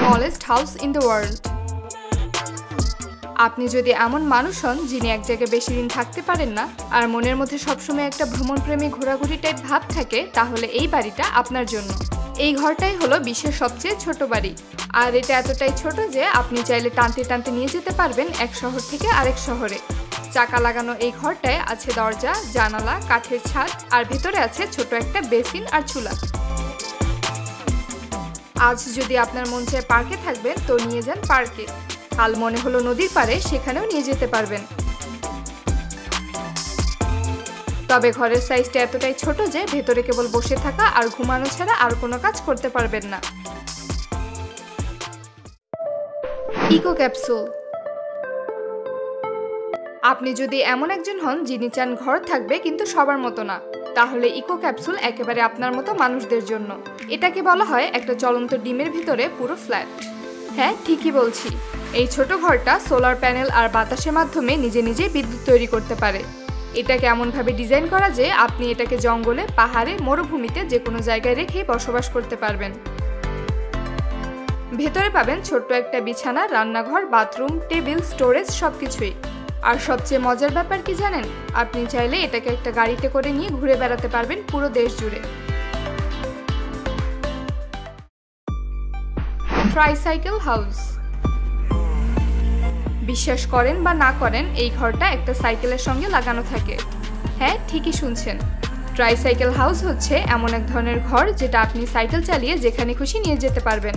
smallest house in the world. আপনি যদি এমন মানুষ হন যিনি এক জায়গায় বেশি দিন থাকতে পারেন না আর মনের মধ্যে সবসময় একটা ভ্রমণপ্রেমী ঘোরাঘুরি টাইপ ভাব থাকে, তাহলে এই বাড়িটা আপনার জন্য। এই ঘরটাই হলো বিশ্বের সবচেয়ে ছোট বাড়ি, আর এটা এতটাই ছোট যে আপনি চাইলে টানতে টানতে নিয়ে যেতে পারবেন এক শহর থেকে আরেক শহরে। চাকা লাগানো এই ঘরটায় আছে দরজা, জানালা, কাঠের ছাদ, আর ভেতরে আছে ছোট একটা বেসিন আর চুলা। আজ যদি আপনার মন চায় পার্কে থাকবেন তো নিয়ে যান পার্কে, কাল মনে হলো নদীর পাড়ে, সেখানেও নিয়ে যেতে পারবেন। তবে ঘরের সাইজটা এতটাই ছোট যে ভেতরে কেবল বসে থাকা আর ঘুমানো ছাড়া আর কোনো কাজ করতে পারবেন না। Eco capsule. আপনি যদি এমন একজন হন যিনি চান ঘর থাকবে কিন্তু সবার মতো না, তাহলে ইকো ক্যাপসুল একেবারে আপনার মতো মানুষদের জন্য। এটাকে বলা হয় একটা চলন্ত ডিমের ভিতরে পুরো ফ্ল্যাট। হ্যাঁ, ঠিকই বলছি। এই ছোট ঘরটা সোলার প্যানেল আর বাতাসের মাধ্যমে নিজে নিজে বিদ্যুৎ তৈরি করতে পারে। এটাকে এমনভাবে ডিজাইন করা যে আপনি এটাকে জঙ্গলে, পাহাড়ে, মরুভূমিতে যে কোনো জায়গায় রেখেই বসবাস করতে পারবেন। ভেতরে পাবেন ছোট্ট একটা বিছানা, রান্নাঘর, বাথরুম, টেবিল, স্টোরেজ, সবকিছুই। আর সবচেয়ে মজার ব্যাপার কি জানেন? আপনি চাইলে এটাকে একটা গাড়িতে করে নিয়ে ঘুরে বেড়াতে পারবেন পুরো দেশ জুড়ে। Tricycle house. বিশ্বাস করেন বা না করেন, এই ঘরটা একটা সাইকেলের সঙ্গে লাগানো থাকে। হ্যাঁ, ঠিকই শুনছেন। ট্রাইসাইকেল হাউস হচ্ছে এমন এক ধরনের ঘর যেটা আপনি সাইকেল চালিয়ে যেখানে খুশি নিয়ে যেতে পারবেন।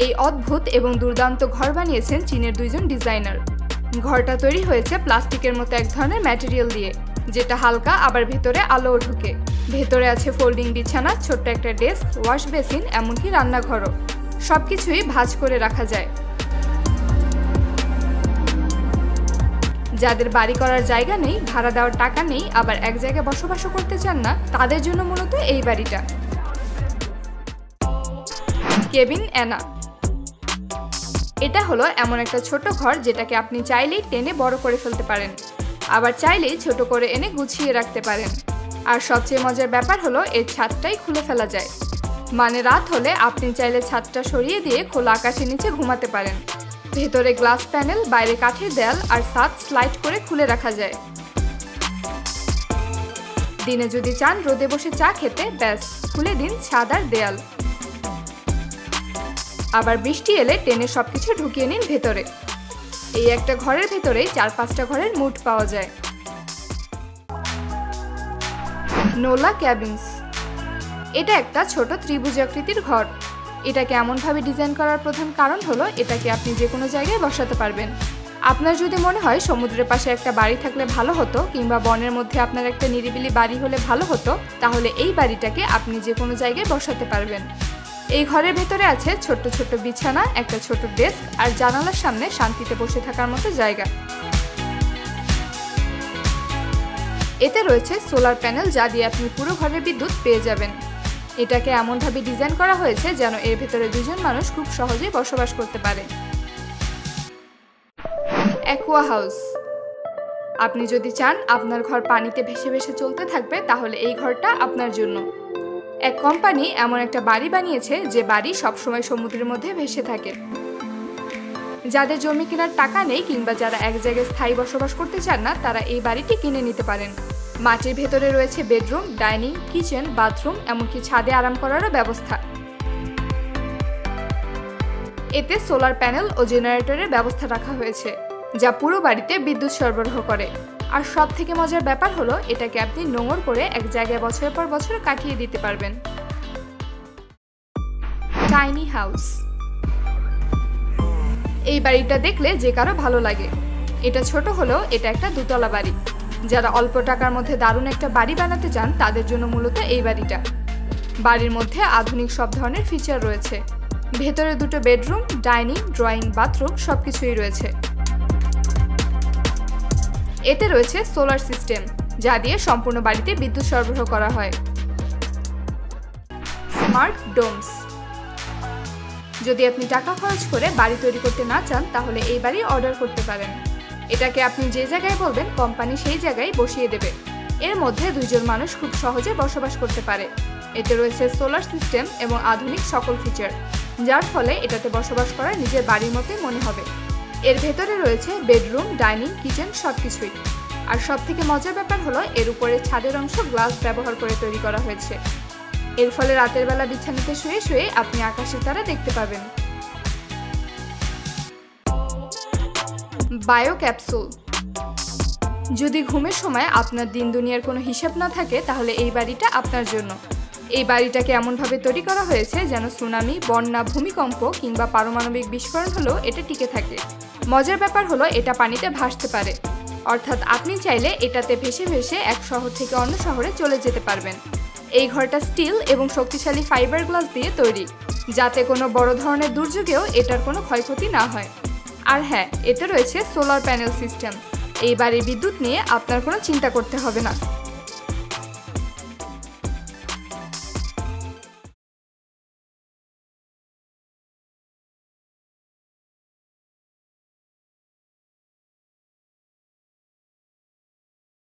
এই অদ্ভুত এবং দুর্দান্ত ঘর বানিয়েছেন চীনের দুইজন ডিজাইনার। ঘরটা তৈরি হয়েছে প্লাস্টিকের মতো এক ধরনের ম্যাটেরিয়াল দিয়ে, যেটা হালকা আবার ভেতরে আলোও ঢুকে। ভেতরে আছে ফোল্ডিং বিছানা, ছোট্ট একটা ডেস্ক, ওয়াশ বেসিন, এমনকি রান্নাঘরও। সবকিছুই ভাঁজ করে রাখা যায়। যাদের বাড়ি করার জায়গা নেই, ভাড়া দেওয়ার টাকা নেই, আবার এক জায়গায় বসবাসও করতে চান না, তাদের জন্য মূলত এই বাড়িটা। কেবিন অ্যানা। এটা হলো এমন একটা ছোট ঘর যেটাকে আপনি চাইলেই টেনে বড় করে ফেলতে পারেন, আবার চাইলেই ছোট করে এনে গুছিয়ে রাখতে পারেন। আর সবচেয়ে মজার ব্যাপার হলো এর ছাদটাই খুলে ফেলা যায়। মানে রাত হলে আপনি চাইলে ছাদটা সরিয়ে দিয়ে খোলা আকাশের নিচে ঘুমাতে পারেন। ভেতরে গ্লাস প্যানেল, বাইরে কাঠের দেয়াল, আর ছাদ স্লাইড করে খুলে রাখা যায়। দিনে যদি চান রোদে বসে চা খেতে, ব্যাস খুলে দিন ছাদ আর দেয়াল। আবার বৃষ্টি এলে টেনে সবকিছু ঢুকিয়ে নিন ভেতরে। এই একটা ঘরের ভেতরেই 4-5টা ঘরের মুড পাওয়া যায়। নোলা ক্যাবিনস। এটা একটা ছোট ত্রিভুজাকৃতির ঘর। এটাকে এমনভাবে ডিজাইন করার প্রধান কারণ হলো এটাকে আপনি যে কোনো জায়গায় বসাতে পারবেন। আপনার যদি মনে হয় সমুদ্রের পাশে একটা বাড়ি থাকলে ভালো হতো, কিংবা বনের মধ্যে আপনার একটা নিরিবিলি বাড়ি হলে ভালো হতো, তাহলে এই বাড়িটাকে আপনি যে কোনো জায়গায় বসাতে পারবেন। এই ঘরের ভেতরে আছে ছোট্ট ছোট্ট বিছানা, একটা ছোট ডেস্ক, আর জানালার সামনে শান্তিতে বসে থাকার মতো জায়গা। এতে রয়েছে সোলার প্যানেল, যা দিয়ে আপনি পুরো ঘরের বিদ্যুৎ পেয়ে যাবেন। এটাকে এমনভাবে ডিজাইন করা হয়েছে যেন এর ভেতরে দুজন মানুষ খুব সহজেই বসবাস করতে পারে। Aqua house. আপনি যদি চান আপনার ঘর পানিতে ভেসে ভেসে চলতে থাকবে, তাহলে এই ঘরটা আপনার জন্য। এক কোম্পানি এমন একটা বাড়ি বানিয়েছে যে বাড়ি সবসময় সমুদ্রের মধ্যে ভেসে থাকে। যাদের জমি কেনার টাকা নেই, কিংবা যারা এক জায়গায় স্থায়ী বসবাস করতে চান না, তারা এই বাড়িটি কিনে নিতে পারেন। মাটির ভেতরে রয়েছে বেডরুম, ডাইনিং, কিচেন, বাথরুম, এমনকি ছাদে আরাম করারও ব্যবস্থা। এতে সোলার প্যানেল ও জেনারেটরের ব্যবস্থা রাখা হয়েছে, যা পুরো বাড়িতে বিদ্যুৎ সরবরাহ করে। আর সব থেকে মজার ব্যাপার হলো এটাকে আপনি নোংর করে এক জায়গায় বছরের পর বছর কাটিয়ে দিতে পারবেন। Tiny house. এই বাড়িটা দেখলে যে কারো ভালো লাগে। এটা ছোট হলেও এটা একটা দোতলা বাড়ি। যারা অল্প টাকার মধ্যে দারুণ একটা বাড়ি বানাতে চান, তাদের জন্য মূলত এই বাড়িটা। বাড়ির মধ্যে আধুনিক সব ধরনের ফিচার রয়েছে। ভেতরে 2টো বেডরুম, ডাইনিং, ড্রয়িং, বাথরুম সবকিছুই রয়েছে। এতে রয়েছে সোলার সিস্টেম, যা দিয়ে সম্পূর্ণ বাড়িতে বিদ্যুৎ সরবরাহ করা হয়। Smart domes. যদি আপনি টাকা খরচ করে বাড়ি তৈরি করতে না চান, তাহলে এই বাড়ি অর্ডার করতে পারেন। এটাকে আপনি যে জায়গায় বলবেন, কোম্পানি সেই জায়গায় বসিয়ে দেবে। এর মধ্যে 2জন মানুষ খুব সহজে বসবাস করতে পারে। এতে রয়েছে সোলার সিস্টেম এবং আধুনিক সকল ফিচার। যার ফলে এটাতে বসবাস করা নিজের বাড়ির মতোই মনে হবে। এর ভেতরে রয়েছে বেডরুম, ডাইনিং, কিচেন সবকিছুই। আর সবথেকে মজার ব্যাপার হলো এর উপরের ছাদের অংশ গ্লাস ব্যবহার করে তৈরি করা হয়েছে। এর ফলে রাতের বেলা বিছানাতে শুয়ে শুয়ে আপনি আকাশের তারা দেখতে পাবেন। Bio capsule. যদি ঘুমের সময় আপনার দিন দুনিয়ার কোনো হিসাব না থাকে তাহলে এই বাড়িটা আপনার জন্য। এই বাড়িটাকে এমনভাবে তৈরি করা হয়েছে যেন সুনামি, বন্যা, ভূমিকম্প কিংবা পারমাণবিক বিস্ফোরণ হলেও এটা টিকে থাকে। মজার ব্যাপার হলো এটা পানিতে ভাসতে পারে, অর্থাৎ আপনি চাইলে এটাতে ভেসে ভেসে এক শহর থেকে অন্য শহরে চলে যেতে পারবেন। এই ঘরটা স্টিল এবং শক্তিশালী ফাইবার গ্লাস দিয়ে তৈরি, যাতে কোনো বড় ধরনের দুর্যোগেও এটার কোনো ক্ষয়ক্ষতি না হয়। আর হ্যাঁ, এতে রয়েছে সোলার প্যানেল সিস্টেম। এই বাড়ির বিদ্যুৎ নিয়ে আপনার কোনো চিন্তা করতে হবে না।